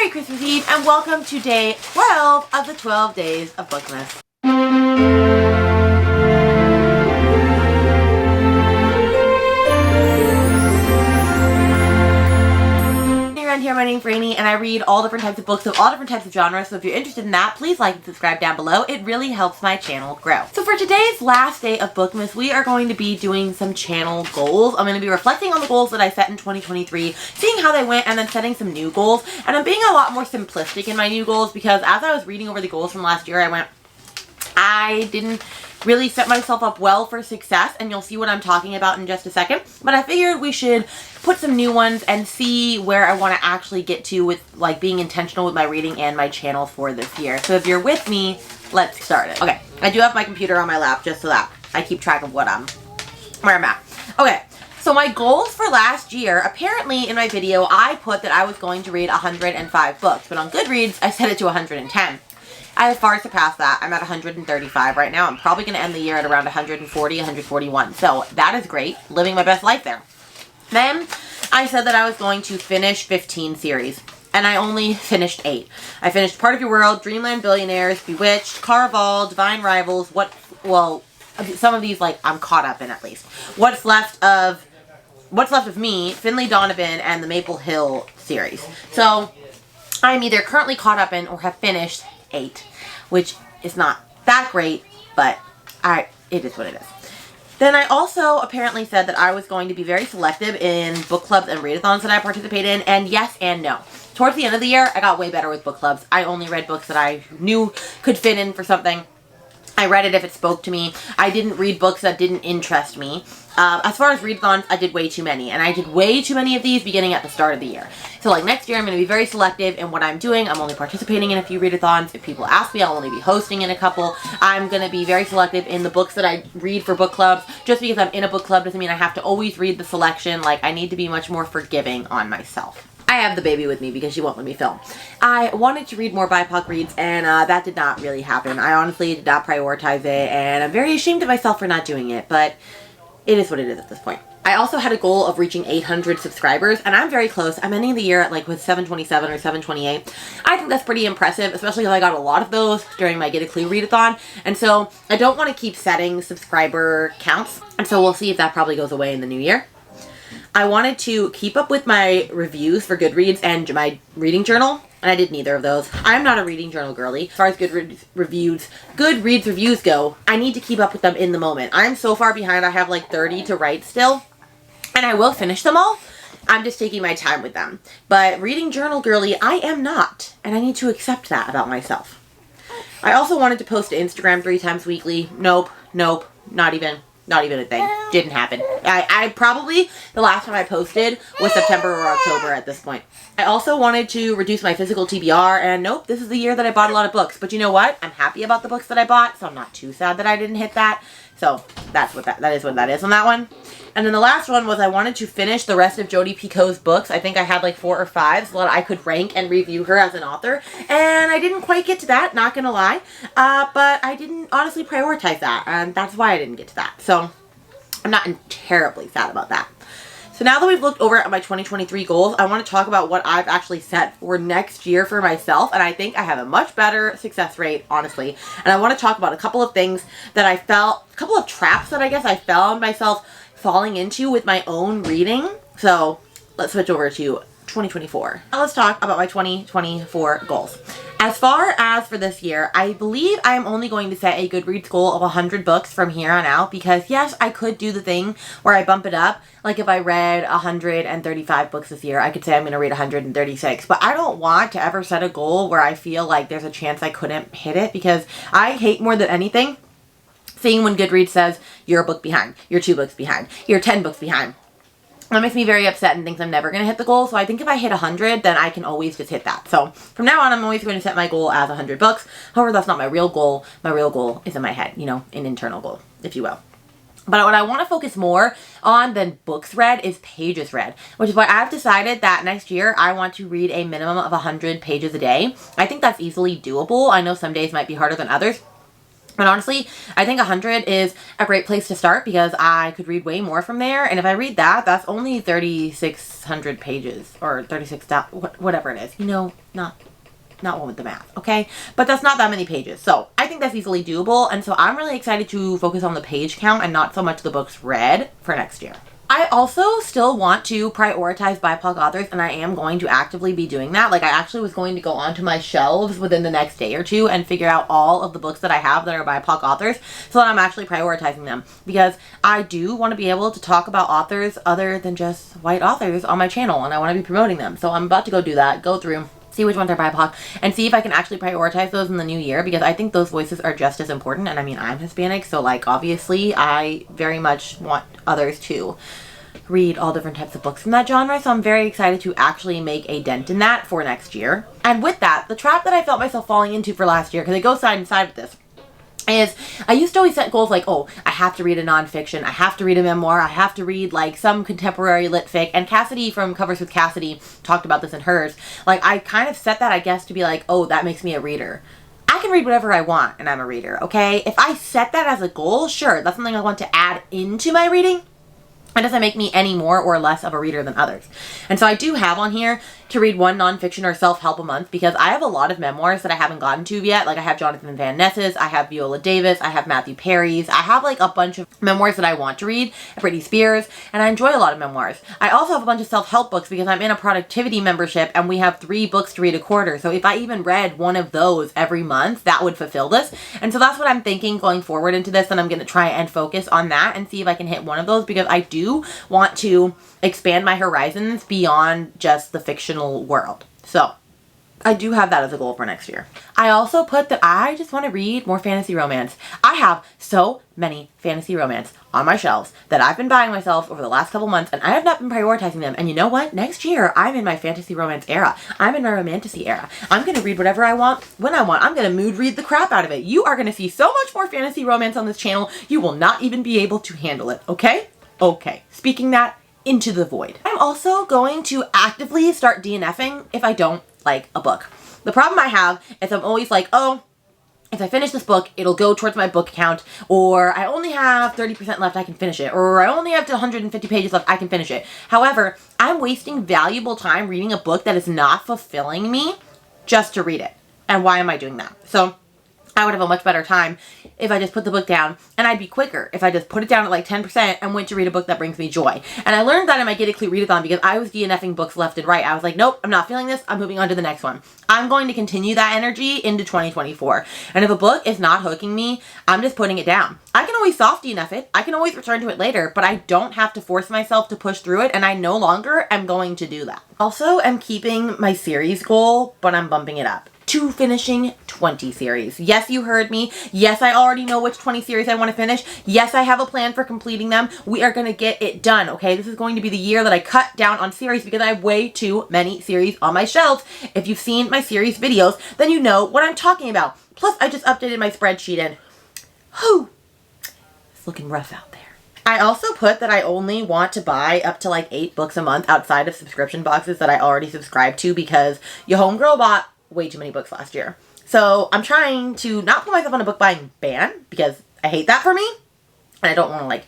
Merry Christmas Eve and welcome to day 12 of the 12 Days of Bookmas. Around here, my name's Rainy and I read all different types of books of all different types of genres, so if you're interested in that, please like and subscribe down below. It really helps my channel grow. So for today's last day of Bookmas, we are going to be doing some channel goals. I'm going to be reflecting on the goals that I set in 2023, seeing how they went, and then setting some new goals. And I'm being a lot more simplistic in my new goals because as I was reading over the goals from last year, I didn't really set myself up well for success, and you'll see what I'm talking about in just a second. But I figured we should put some new ones and see where I want to actually get to with like being intentional with my reading and my channel for this year. So if you're with me, let's start it. Okay, I do have my computer on my lap just so that I keep track of where I'm at. Okay, so my goals for last year, apparently in my video I put that I was going to read 105 books, but on Goodreads I set it to 110. I have far surpassed that. I'm at 135 right now. I'm probably going to end the year at around 140, 141. So that is great. Living my best life there. Then I said that I was going to finish 15 series. And I only finished 8. I finished Part of Your World, Dreamland Billionaires, Bewitched, Caraval, Divine Rivals, some of these like I'm caught up in at least. What's Left of Me, Finley Donovan, and the Maple Hill series. So I'm either currently caught up in or have finished 8, which is not that great, but it is what it is. Then I also apparently said that I was going to be very selective in book clubs and readathons that I participate in, and yes and no. Towards the end of the year, I got way better with book clubs. I only read books that I knew could fit in for something. I read it if it spoke to me. I didn't read books that didn't interest me. As far as readathons, I did way too many. And I did way too many of these beginning at the start of the year. So like next year, I'm going to be very selective in what I'm doing. I'm only participating in a few readathons. If people ask me, I'll only be hosting in a couple. I'm going to be very selective in the books that I read for book clubs. Just because I'm in a book club doesn't mean I have to always read the selection. Like, I need to be much more forgiving on myself. I have the baby with me because she won't let me film. I wanted to read more BIPOC reads, and that did not really happen. I honestly did not prioritize it, and I'm very ashamed of myself for not doing it, but it is what it is at this point. I also had a goal of reaching 800 subscribers, and I'm very close. I'm ending the year at with 727 or 728. I think that's pretty impressive, especially because I got a lot of those during my Get a Clue readathon, and so I don't want to keep setting subscriber counts, and so we'll see if that probably goes away in the new year. I wanted to keep up with my reviews for Goodreads and my reading journal, and I did neither of those. I'm not a reading journal girly. As far as Goodreads reviews go, I need to keep up with them in the moment. I'm so far behind. I have like 30 to write still, and I will finish them all. I'm just taking my time with them. But reading journal girly, I am not, and I need to accept that about myself. I also wanted to post to Instagram 3 times weekly. Nope, not even a thing. Didn't happen. I probably, the last time I posted was September or October at this point. I also wanted to reduce my physical TBR, and nope, this is the year that I bought a lot of books. But you know what? I'm happy about the books that I bought, so I'm not too sad that I didn't hit that. So that is what that is on that one. And then the last one was I wanted to finish the rest of Jodi Picoult's books. I think I had like 4 or 5 so that I could rank and review her as an author. And I didn't quite get to that, not gonna lie. But I didn't honestly prioritize that, and that's why I didn't get to that. So I'm not terribly sad about that. So now that we've looked over at my 2023 goals, I want to talk about what I've actually set for next year for myself. And I think I have a much better success rate, honestly. And I want to talk about a couple of things that I felt, a couple of traps that I guess I found myself falling into with my own reading. So let's switch over to 2024. Now let's talk about my 2024 goals. As far as for this year, I believe I'm only going to set a Goodreads goal of 100 books from here on out because yes, I could do the thing where I bump it up. Like if I read 135 books this year, I could say I'm going to read 136. But I don't want to ever set a goal where I feel like there's a chance I couldn't hit it because I hate more than anything seeing when Goodreads says you're a book behind, you're 2 books behind, you're 10 books behind. That makes me very upset and thinks I'm never going to hit the goal. So I think if I hit 100, then I can always just hit that. So from now on, I'm always going to set my goal as 100 books. However, that's not my real goal. My real goal is in my head, an internal goal, if you will. But what I want to focus more on than books read is pages read, which is why I've decided that next year I want to read a minimum of 100 pages a day. I think that's easily doable. I know some days might be harder than others. And honestly, I think 100 is a great place to start because I could read way more from there. And if I read that, that's only 3,600 pages or 36,000, whatever it is. You know, not one with the math, okay? But that's not that many pages. So I think that's easily doable. And so I'm really excited to focus on the page count and not so much the books read for next year. I also still want to prioritize BIPOC authors, and I am going to actively be doing that. Like, I actually was going to go onto my shelves within the next day or two and figure out all of the books that I have that are BIPOC authors so that I'm actually prioritizing them, because I do want to be able to talk about authors other than just white authors on my channel, and I want to be promoting them. So I'm about to go do that, go through, see which ones are BIPOC, and see if I can actually prioritize those in the new year, because I think those voices are just as important. And I mean, I'm Hispanic, so like obviously I very much want others to read all different types of books from that genre, so I'm very excited to actually make a dent in that for next year. And with that, the trap that I felt myself falling into for last year, because it goes side and side with this, is I used to always set goals like, oh, I have to read a nonfiction, I have to read a memoir, I have to read like some contemporary lit fic. And Cassidy from Covers with Cassidy talked about this in hers. Like, I kind of set that, I guess, to be like, oh, that makes me a reader. I can read whatever I want and I'm a reader, okay? If I set that as a goal, sure, that's something I want to add into my reading. It doesn't make me any more or less of a reader than others. And so I do have on here to read one nonfiction or self-help a month, because I have a lot of memoirs that I haven't gotten to yet. Like, I have Jonathan Van Ness's, I have Viola Davis, I have Matthew Perry's. I have like a bunch of memoirs that I want to read, Britney Spears, and I enjoy a lot of memoirs. I also have a bunch of self-help books because I'm in a productivity membership and we have 3 books to read a quarter. So if I even read one of those every month, that would fulfill this. And so that's what I'm thinking going forward into this, and I'm going to try and focus on that and see if I can hit one of those, because I do want to expand my horizons beyond just the fictional world. So I do have that as a goal for next year. I also put that I just want to read more fantasy romance. I have so many fantasy romance on my shelves that I've been buying myself over the last couple months, and I have not been prioritizing them. And you know what? Next year, I'm in my fantasy romance era. I'm in my romantasy era. I'm going to read whatever I want, when I want. I'm going to mood read the crap out of it. You are going to see so much more fantasy romance on this channel, you will not even be able to handle it, okay? Okay. Speaking that into the void. I'm also going to actively start DNFing if I don't like a book. The problem I have is I'm always like, oh, if I finish this book, it'll go towards my book account, or I only have 30% left, I can finish it, or I only have 150 pages left, I can finish it. However, I'm wasting valuable time reading a book that is not fulfilling me just to read it. And why am I doing that? So I would have a much better time if I just put the book down, and I'd be quicker if I just put it down at like 10% and went to read a book that brings me joy. And I learned that in my Get It Clue Readathon, because I was DNFing books left and right. I was like, nope, I'm not feeling this. I'm moving on to the next one. I'm going to continue that energy into 2024. And if a book is not hooking me, I'm just putting it down. I can always soft DNF it. I can always return to it later, but I don't have to force myself to push through it, and I no longer am going to do that. Also, I'm keeping my series goal, but I'm bumping it up to finishing 20 series. Yes, you heard me. Yes, I already know which 20 series I want to finish. Yes, I have a plan for completing them. We are going to get it done, okay? This is going to be the year that I cut down on series, because I have way too many series on my shelves. If you've seen my series videos, then you know what I'm talking about. Plus, I just updated my spreadsheet, and whew, it's looking rough out there. I also put that I only want to buy up to like 8 books a month outside of subscription boxes that I already subscribe to, because your homegirl bought way too many books last year. So I'm trying to not put myself on a book buying ban, because I hate that for me, and I don't want to like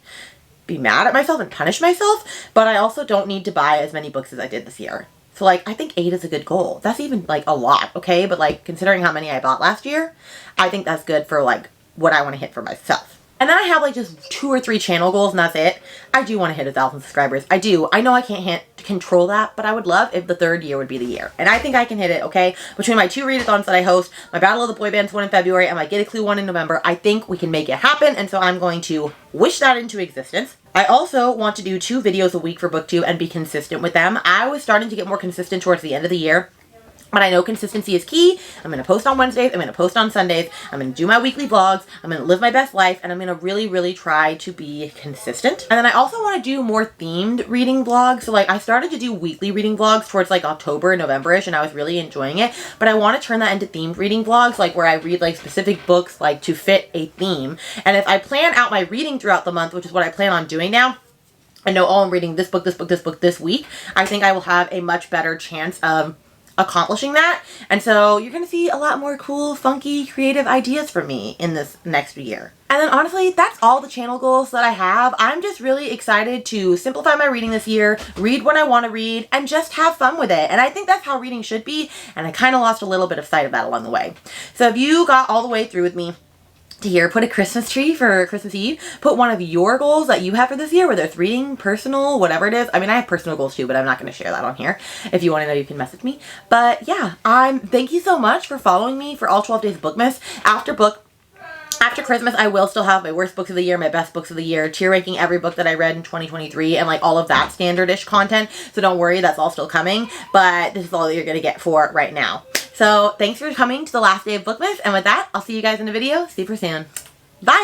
be mad at myself and punish myself, but I also don't need to buy as many books as I did this year. So like, I think 8 is a good goal. That's even like a lot, okay? But like, considering how many I bought last year, I think that's good for like what I want to hit for myself. And then I have like just 2 or 3 channel goals, and that's it. I do want to hit 1,000 subscribers. I do. I know I can't control that, but I would love if the 3rd year would be the year. And I think I can hit it, okay? Between my 2 readathons that I host, my Battle of the Boy Bands one in February, and my Get a Clue one in November, I think we can make it happen. And so I'm going to wish that into existence. I also want to do 2 videos a week for BookTube and be consistent with them. I was starting to get more consistent towards the end of the year, but I know consistency is key. I'm going to post on Wednesdays. I'm going to post on Sundays. I'm going to do my weekly vlogs. I'm going to live my best life. And I'm going to really, really try to be consistent. And then I also want to do more themed reading vlogs. So like, I started to do weekly reading vlogs towards like October, November-ish, and I was really enjoying it. But I want to turn that into themed reading vlogs, like where I read like specific books like to fit a theme. And if I plan out my reading throughout the month, which is what I plan on doing now, I know, oh, I'm reading this book, this book, this book this week, I think I will have a much better chance of accomplishing that. And so you're going to see a lot more cool, funky, creative ideas from me in this next year. And then honestly, that's all the channel goals that I have. I'm just really excited to simplify my reading this year, read when I want to read, and just have fun with it. And I think that's how reading should be, and I kind of lost a little bit of sight of that along the way. So if you got all the way through with me to here, put a Christmas tree for Christmas Eve, put one of your goals that you have for this year, whether it's reading, personal, whatever it is. I mean, I have personal goals too, but I'm not going to share that on here. If you want to know, you can message me. But yeah, thank you so much for following me for all 12 days of Bookmas. After Christmas, I will still have my worst books of the year, my best books of the year, tier ranking every book that I read in 2023, and like all of that standard-ish content. So don't worry, that's all still coming. But this is all that you're going to get for right now. So thanks for coming to the last day of Bookmas. And with that, I'll see you guys in the video super soon.